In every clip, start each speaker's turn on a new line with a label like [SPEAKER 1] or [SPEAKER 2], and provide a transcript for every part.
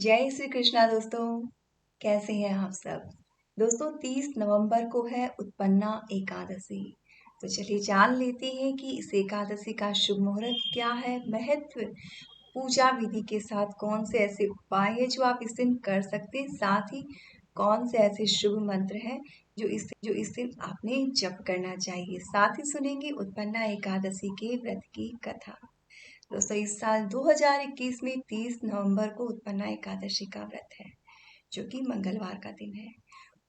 [SPEAKER 1] जय श्री कृष्णा दोस्तों। कैसे हैं आप सब। दोस्तों 30 नवंबर को है उत्पन्ना एकादशी। तो चलिए जान लेते हैं कि इस एकादशी का शुभ मुहूर्त क्या है, महत्व, पूजा विधि के साथ कौन से ऐसे उपाय है जो आप इस दिन कर सकते हैं, साथ ही कौन से ऐसे शुभ मंत्र हैं जो इस दिन आपने जप करना चाहिए। साथ ही सुनेंगे उत्पन्ना एकादशी के व्रत की कथा। दोस्तों इस साल 2021 में 30 नवंबर को उत्पन्ना एकादशी का व्रत है, जो कि मंगलवार का दिन है।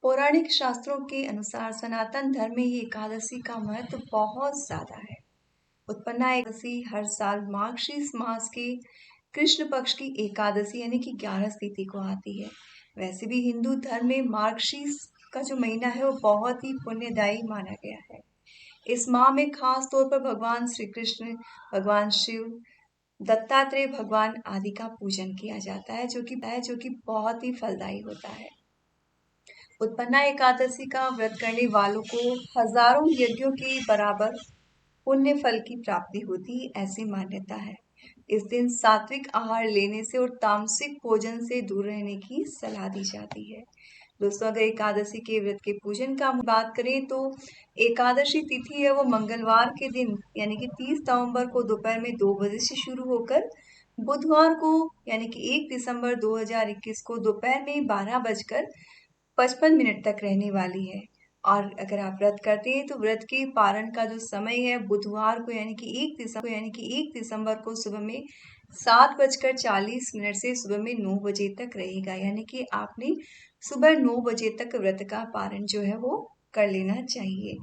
[SPEAKER 1] पौराणिक शास्त्रों के अनुसार सनातन धर्म में ये एकादशी का महत्व बहुत ज्यादा है। उत्पन्ना एकादशी हर साल मार्गशीर्ष मास के कृष्ण पक्ष की एकादशी यानी कि 11 तिथि को आती है। वैसे भी हिंदू धर्म में मार्गशीर्ष का जो महीना है वो बहुत ही पुण्यदायी माना गया है। इस माह में खास तौर पर भगवान श्री कृष्ण, भगवान शिव, दत्तात्रेय भगवान आदि का पूजन किया जाता है, जो कि बहुत ही फलदायी होता है। उत्पन्ना एकादशी का व्रत करने वालों को हजारों यज्ञों के बराबर पुण्य फल की प्राप्ति होती है, ऐसी मान्यता है। इस दिन सात्विक आहार लेने से और तामसिक भोजन से दूर रहने की सलाह दी जाती है। दोस्तों अगर एकादशी के व्रत के पूजन का बात करें तो एकादशी तिथि है वो मंगलवार के दिन यानी कि 30 नवंबर को दोपहर में 2 बजे से शुरू होकर बुधवार को यानी कि 1 दिसंबर 2021 को दोपहर में 12:55 तक रहने वाली है। और अगर आप व्रत करते हैं तो व्रत के पारण का जो समय है बुधवार को यानी कि 1 दिसंबर को सुबह में 7:40 से सुबह में 9 बजे तक रहेगा। यानी कि आपने सुबह 9 बजे तक व्रत का पारण जो है वो कर लेना चाहिए।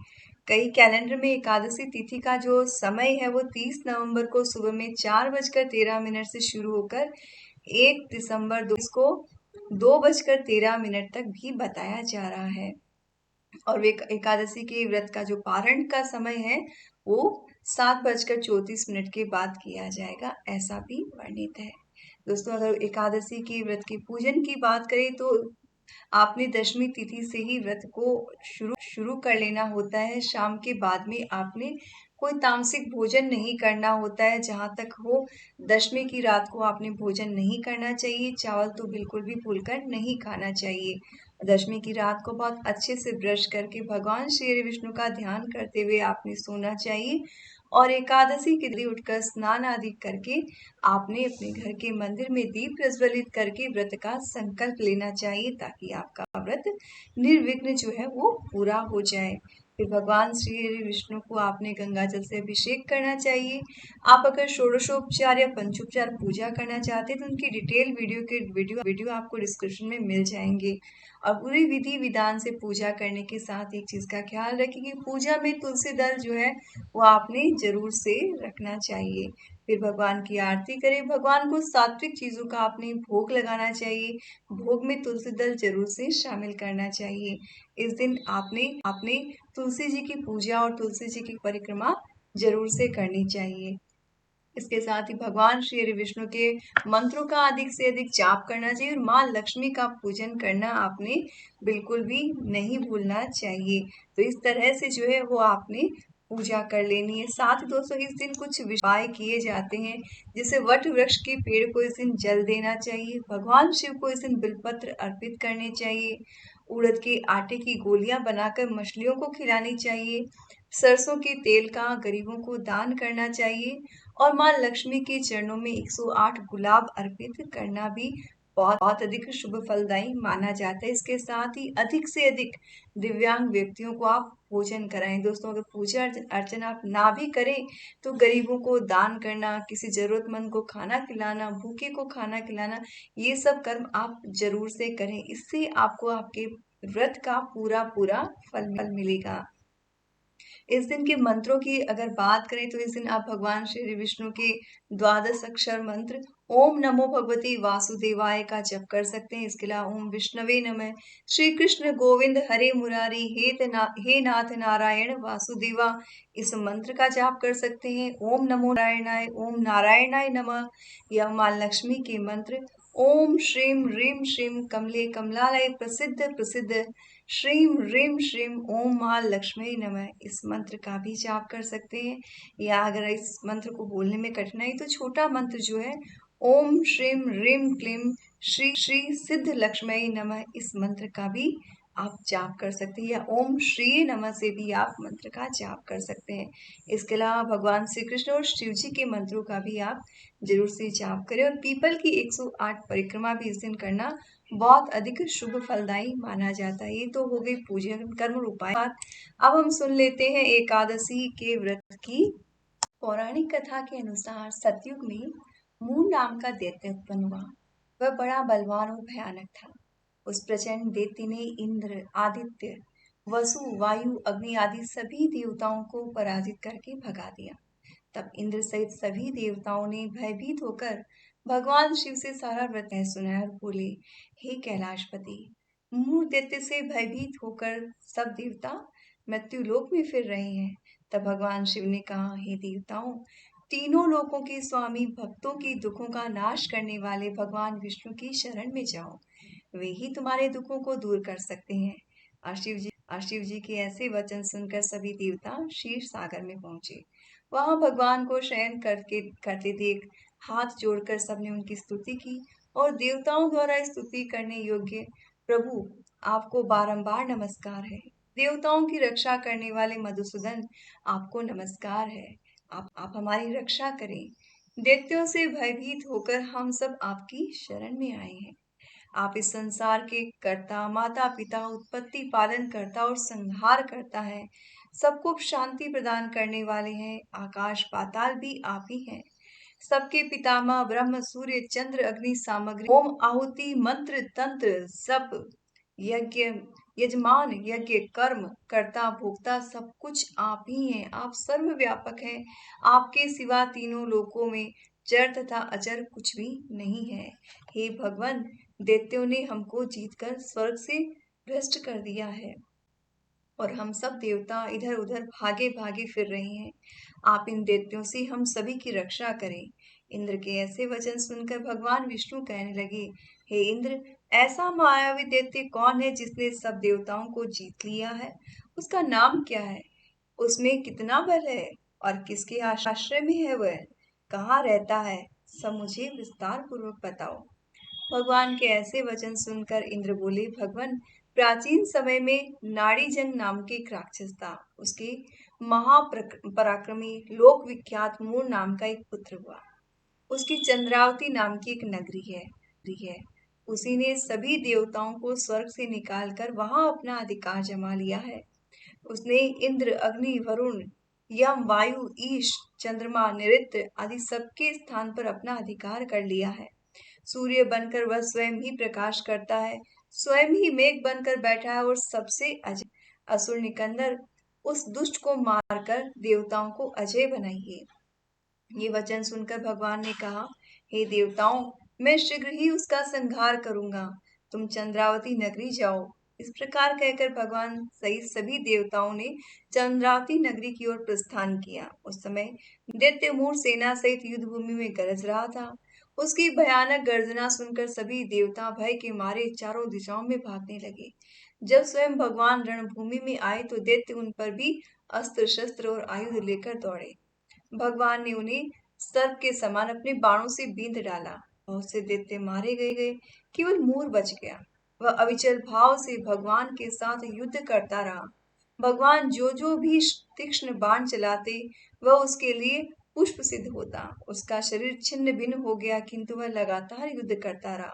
[SPEAKER 1] कई कैलेंडर में एकादशी तिथि का जो समय है वो 30 नवंबर को सुबह में 4:13 से शुरू होकर 1 दिसंबर को 2:13 तक भी बताया जा रहा है। और वे एकादशी के व्रत का जो पारण का समय है वो 7:34 के बाद किया जाएगा, ऐसा भी वर्णित है। दोस्तों अगर एकादशी के व्रत के पूजन की बात करें तो आपने दशमी तिथि से ही व्रत को शुरू कर लेना होता है। शाम के बाद में आपने कोई तामसिक भोजन नहीं करना होता है। जहां तक हो दशमी की रात को आपने भोजन नहीं करना चाहिए, चावल तो बिल्कुल भी भूलकर नहीं खाना चाहिए। दशमी की रात को बहुत अच्छे से ब्रश करके भगवान श्री विष्णु का ध्यान करते हुए आपने सोना चाहिए। और एकादशी के दिन उठकर स्नान आदि करके आपने अपने घर के मंदिर में दीप प्रज्वलित करके व्रत का संकल्प लेना चाहिए, ताकि आपका व्रत निर्विघ्न जो है वो पूरा हो जाए। फिर भगवान श्री विष्णु को आपने गंगा जल से अभिषेक करना चाहिए। आप अगर षोडशोपचार या पंचोपचार पूजा करना चाहते हैं तो उनकी डिटेल वीडियो आपको डिस्क्रिप्शन में मिल जाएंगे। और पूरी विधि विधान से पूजा करने के साथ एक चीज का ख्याल रखें कि पूजा में तुलसी दल जो है वो आपने जरूर से रखना चाहिए। फिर भगवान की आरती करें। भगवान को सात्विक चीजों का आपने भोग लगाना चाहिए। भोग में तुलसी दल जरूर से शामिल करना चाहिए। इस दिन आपने तुलसी जी की पूजा और तुलसी जी की परिक्रमा जरूर से करनी चाहिए। इसके साथ ही भगवान श्री विष्णु के मंत्रों का अधिक से अधिक जाप करना चाहिए और माँ लक्ष्मी का पूजन करना आपने बिल्कुल भी नहीं भूलना चाहिए। तो इस तरह से जो है वो आपने पूजा कर लेनी है। साथ ही दोस्तों इस दिन कुछ उपाय किए जाते हैं, जैसे वट वृक्ष के पेड़ को इस दिन जल देना चाहिए। भगवान शिव को इस दिन बिलपत्र अर्पित करने चाहिए। उड़द के आटे की गोलियां बनाकर मछलियों को खिलानी चाहिए। सरसों के तेल का गरीबों को दान करना चाहिए। और माँ लक्ष्मी के चरणों में 108 गुलाब अर्पित करना भी बहुत अधिक शुभ फलदायी माना जाता है। इसके साथ ही अधिक से अधिक दिव्यांग व्यक्तियों को आप भोजन कराएं। दोस्तों अगर पूजा अर्चना आप ना भी करें तो गरीबों को दान करना, किसी जरूरतमंद को खाना खिलाना, भूखे को खाना खिलाना, ये सब कर्म आप जरूर से करें। इससे आपको आपके व्रत का पूरा फल मिलेगा। इस दिन के मंत्रों की अगर बात करें तो इस दिन आप भगवान श्री विष्णु के 12 अक्षर मंत्र ओम नमो भगवती वासुदेवाय का जप कर सकते हैं। इसके अलावा ओम विष्णवे नमः, श्री कृष्ण गोविंद हरे मुरारी, हे नाथ नारायण वासुदेवा, इस मंत्र का जाप कर सकते हैं। ओम नमो नारायणाय, ओम नारायणाय नमः, या मां लक्ष्मी के मंत्र ओम श्रीम ह्रीम श्रीम कमले कमलालय प्रसिद्ध श्रीम ह्रीम श्रीम ओम मां लक्ष्मी नमः, इस मंत्र का भी जाप कर सकते हैं। या अगर इस मंत्र को बोलने में कठिनाई तो छोटा मंत्र जो है ओम श्रीम ह्रीम क्लीम श्री सिद्ध लक्ष्मी नमः इस मंत्र का भी आप जाप कर सकते हैं, या ओम श्री नमः से भी आप मंत्र का जाप कर सकते हैं। इसके अलावा भगवान श्री कृष्ण और शिव जी के मंत्रों का भी आप जरूर से जाप करें। और पीपल की 108 परिक्रमा भी इस दिन करना बहुत अधिक शुभ फलदायी माना जाता है। ये तो हो गई पूजन कर्म और उपाय। अब हम सुन लेते हैं एकादशी के व्रत की। पौराणिक कथा के अनुसार सतयुग में मून नाम का दैत्य उत्पन्न हुआ। वह बड़ा बलवान और भयानक था। उस प्रचंड दैत्य ने इंद्र, आदित्य, वसु, वायु, अग्नि आदि सभी देवताओं को पराजित करके भगा दिया। तब इंद्र सहित सभी देवताओं ने भयभीत होकर भगवान शिव से सारा व्रत सुनाया और बोले, हे कैलाशपति, मूर दैत्य से भयभीत होकर सब देवता मृत्यु लोक में फिर रहे हैं। तब भगवान शिव ने कहा, हे देवताओं, तीनों लोकों के स्वामी, भक्तों की दुखों का नाश करने वाले भगवान विष्णु की शरण में जाओ, वे ही तुम्हारे दुखों को दूर कर सकते हैं। और शिव जी के ऐसे वचन सुनकर सभी देवता क्षीर सागर में पहुंचे। वहां भगवान को शयन करते देख हाथ जोड़कर सबने उनकी स्तुति की और देवताओं द्वारा स्तुति करने योग्य प्रभु, आपको बारंबार नमस्कार है। देवताओं की रक्षा करने वाले मधुसूदन, आपको नमस्कार है। आप हमारी रक्षा करें। दैत्यों से भयभीत होकर हम सब आपकी शरण में आए हैं। आप इस संसार के कर्ता, माता पिता, उत्पत्ति पालन करता और संहार करता है। सबको शांति प्रदान करने वाले हैं। आकाश पाताल भी आप ही हैं। सबके पितामह ब्रह्म, सूर्य, चंद्र, अग्नि, सामग्री, होम, आहुति, मंत्र, तंत्र, सब यज्ञ, यजमान, यज्ञ, कर्म, कर्ता, भोक्ता, सब कुछ आप ही हैं। आप सर्वव्यापक हैं। आपके सिवा तीनों लोकों में जड़ तथा अजर कुछ भी नहीं है। हे भगवान, दैत्यों ने हमको जीतकर स्वर्ग से भ्रष्ट कर दिया है और हम सब देवता इधर उधर भागे भागे फिर रहे हैं। आप इन दैत्यों से हम सभी की रक्षा करें। इंद्र के ऐसे वचन सुनकर भगवान विष्णु कहने लगे, हे इंद्र, ऐसा मायावी दैत्य कौन है जिसने सब देवताओं को जीत लिया है? उसका नाम क्या है? उसमें कितना बल है और किसके आश्रय में है? वह कहाँ रहता है? सब मुझे विस्तार पूर्वक बताओ। भगवान के ऐसे वचन सुनकर इंद्र बोले, भगवान, प्राचीन समय में नाड़ीजंग नाम के एक राक्षस था। उसके महापराक्रमी लोक विख्यात मूर नाम का एक पुत्र हुआ। उसकी चंद्रावती नाम की एक नगरी है। उसी ने सभी देवताओं को स्वर्ग से निकालकर वहां अपना अधिकार जमा लिया है। उसने इंद्र, अग्नि, वरुण, यम, वायु, ईश, चंद्रमा, नृत्य आदि सबके स्थान पर अपना अधिकार कर लिया है। सूर्य बनकर वह स्वयं ही प्रकाश करता है, स्वयं ही मेघ बनकर बैठा है और सबसे अजय असुर निकंदर उस दुष्ट को मारकर देवताओं को अजय बनाइए। ये वचन सुनकर भगवान ने कहा, हे देवताओं, मैं शीघ्र ही उसका संहार करूंगा। तुम चंद्रावती नगरी जाओ। इस प्रकार कहकर भगवान सहित सभी देवताओं ने चंद्रावती नगरी की ओर प्रस्थान किया। उस समय दैत्य मूर सेना सहित युद्ध भूमि में गरज रहा था। उसकी भयानक गर्जना सुनकर सभी देवता भय के मारे चारों दिशाओं में भागने लगे। जब स्वयं भगवान रणभूमि में आए तो दैत्य उन पर भी अस्त्र शस्त्र और आयुध लेकर दौड़े। भगवान ने उन्हें सर्प के समान अपने बाणों से बींध डाला। बहुत से दैत्य मारे गए, केवल मूर बच गया। वह अविचल भाव से भगवान के साथ युद्ध करता रहा। भगवान जो जो भी तीक्ष्ण बाण चलाते, वह उसके लिए पुष्प सिद्ध होता। उसका शरीर छिन्न भिन्न हो गया, किंतु वह लगातार युद्ध करता रहा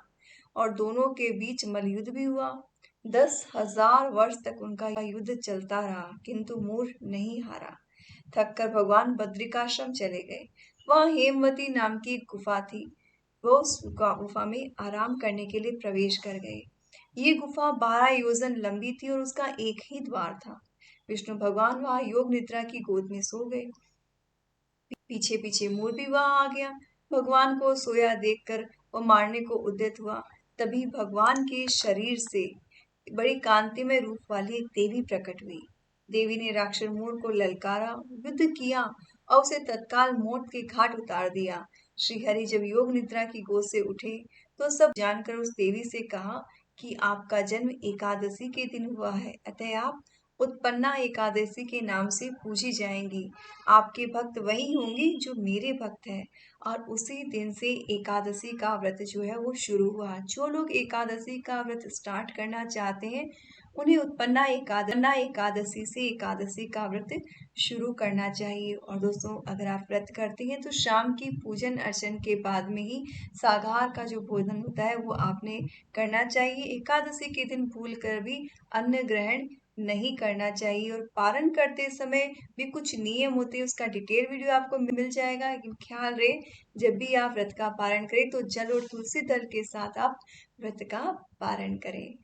[SPEAKER 1] और दोनों के बीच मल्लयुद्ध भी हुआ। 10,000 वर्ष तक उनका युद्ध चलता रहा, किंतु मूर नहीं हारा। थककर भगवान बद्रिकाश्रम चले गए। वहां हेमवती नाम की एक गुफा थी। वो उस गुफा में आराम करने के लिए प्रवेश कर गए। ये गुफा 12 योजन लंबी थी और उसका एक ही द्वार था। विष्णु भगवान वहां योग निद्रा की गोद में सो गए। पीछे पीछे मोर भी वहां आ गया। भगवान को सोया देखकर वह मारने को उद्यत हुआ। तभी भगवान के शरीर से बड़ी कांतिमय रूप वाली एक देवी प्रकट हुई। देवी ने राक्षस मूर को ललकारा, युद्ध किया और उसे तत्काल मौत के घाट उतार दिया। श्रीहरि जब योग निद्रा की गोद से उठे तो सब जानकर उस देवी से कहा कि आपका जन्म एकादशी के दिन हुआ है, अतः आप उत्पन्ना एकादशी के नाम से पूजी जाएंगी। आपके भक्त वही होंगे जो मेरे भक्त हैं। और उसी दिन से एकादशी का व्रत जो है वो शुरू हुआ। जो लोग एकादशी का व्रत स्टार्ट करना चाहते हैं उन्हें उत्पन्ना एकादशी से एकादशी का व्रत शुरू करना चाहिए। और दोस्तों, अगर आप व्रत करते हैं तो शाम की पूजन अर्चन के बाद में ही सागार का जो भोजन होता है वो आपने करना चाहिए। एकादशी के दिन भूल कर भी अन्न ग्रहण नहीं करना चाहिए। और पारण करते समय भी कुछ नियम होते हैं, उसका डिटेल वीडियो आपको मिल जाएगा। लेकिन ख्याल रहे, जब भी आप व्रत का पारण करें तो जल और तुलसी दल के साथ आप व्रत का पारण करें।